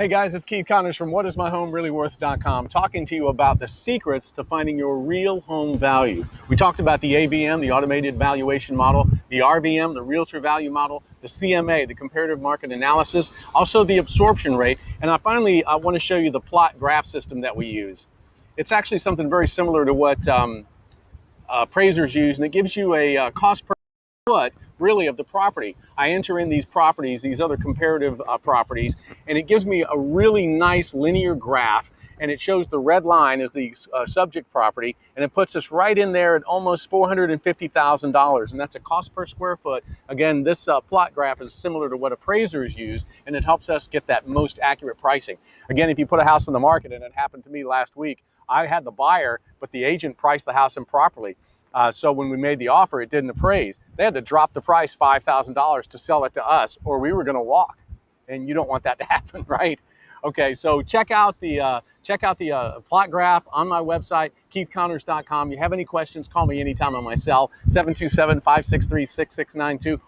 Hey guys, it's Keith Connors from whatismyhomereallyworth.com talking to you about the secrets to finding your real home value. We talked about the AVM, the automated valuation model, the RVM, the realtor value model, the CMA, the comparative market analysis, also the absorption rate, and I want to show you the plot graph system that we use. It's actually something very similar to what appraisers use, and it gives you a cost per foot really of the property. I enter in these properties, these other comparative properties, and it gives me a really nice linear graph, and it shows the red line as the subject property, and it puts us right in there at almost $450,000, and that's a cost per square foot. Again, this plot graph is similar to what appraisers use, and it helps us get that most accurate pricing. Again, if you put a house on the market, and it happened to me last week, I had the buyer, but the agent priced the house improperly. So when we made the offer, it didn't appraise. They had to drop the price $5,000 to sell it to us, or we were going to walk. And you don't want that to happen, right? Okay, so check out the plot graph on my website, keithconnors.com. You have any questions, call me anytime on my cell, 727-563-6692,